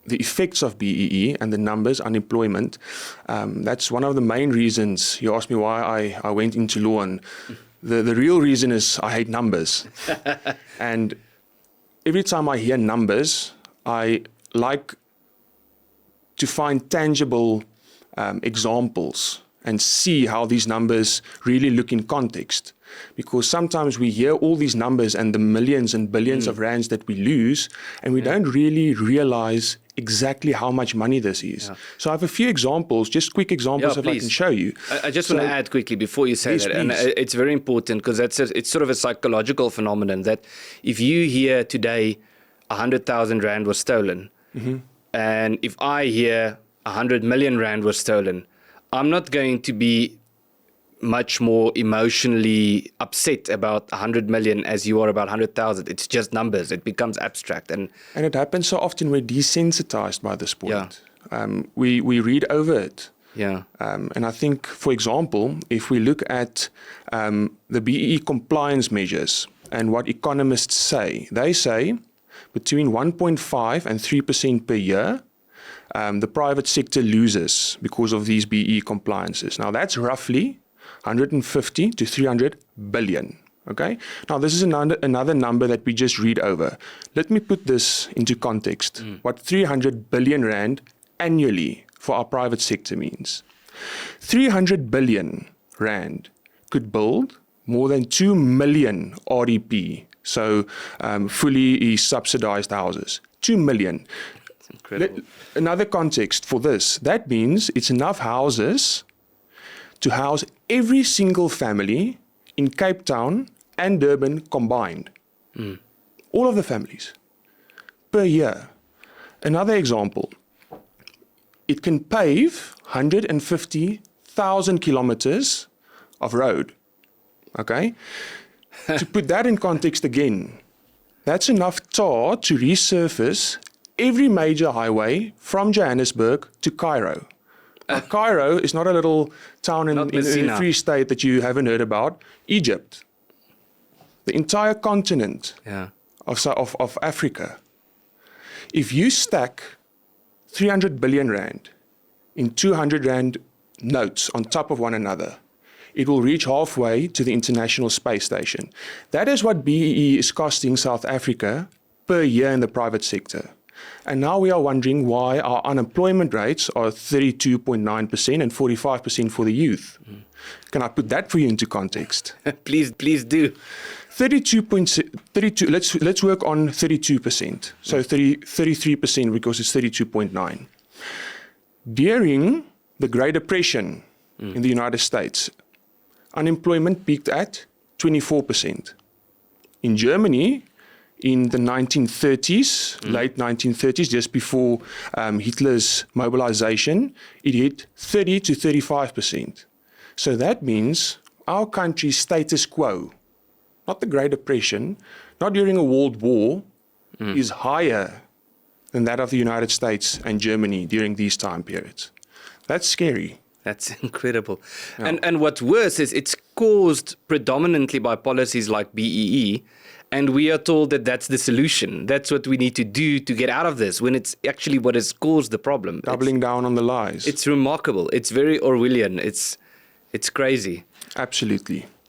the effects of BEE and the numbers, unemployment, that's one of the main reasons. You asked me why I went into law, and the real reason is I hate numbers. And every time I hear numbers, I like to find tangible examples and see how these numbers really look in context. Because sometimes we hear all these numbers and the millions and billions of rands that we lose, and we don't really realize exactly how much money this is. Yeah. So I have a few examples, just quick examples if I can show you. I just want to add quickly before you say that, and it's very important because it's sort of a psychological phenomenon that if you hear today 100,000 rand was stolen, and if I hear 100 million rand was stolen, I'm not going to be much more emotionally upset about 100 million as you are about 100,000. It's just numbers. It becomes abstract. And it happens so often we're desensitized by this point. Yeah. We read over it. Yeah. And I think, for example, if we look at the BEE compliance measures and what economists say, they say between 1.5 and 3% per year, the private sector loses because of these BEE compliances. Now, that's roughly 150 to 300 billion. Okay. Now, this is another number that we just read over. Let me put this into context. What 300 billion rand annually for our private sector means. 300 billion rand could build more than 2 million RDP, so fully subsidized houses. 2 million. That's incredible. Another context for this, that means it's enough houses to house every single family in Cape Town and Durban combined. All of the families per year. Another example, it can pave 150,000 kilometers of road. Okay? To put that in context again, that's enough tar to resurface every major highway from Johannesburg to Cairo. Cairo is not a little town in the Free State that you haven't heard about. Egypt. The entire continent of Africa. If you stack 300 billion rand in 200 rand notes on top of one another, it will reach halfway to the International Space Station. That is what BEE is costing South Africa per year in the private sector. And now we are wondering why our unemployment rates are 32.9% and 45% for the youth. Can I put that for you into context? Please do. 32. Let's work on 32%. So 33% because it's 32.9. During the Great Depression in the United States, unemployment peaked at 24%. In Germany, in the 1930s, late 1930s, just before Hitler's mobilization, it hit 30 to 35%. So that means our country's status quo, not the Great Depression, not during a world war, is higher than that of the United States and Germany during these time periods. That's scary. That's incredible. Yeah. And what's worse is it's caused predominantly by policies like BEE, and we are told that that's the solution. That's what we need to do to get out of this, when it's actually what has caused the problem. Doubling down on the lies. It's remarkable. It's very Orwellian. It's crazy. Absolutely.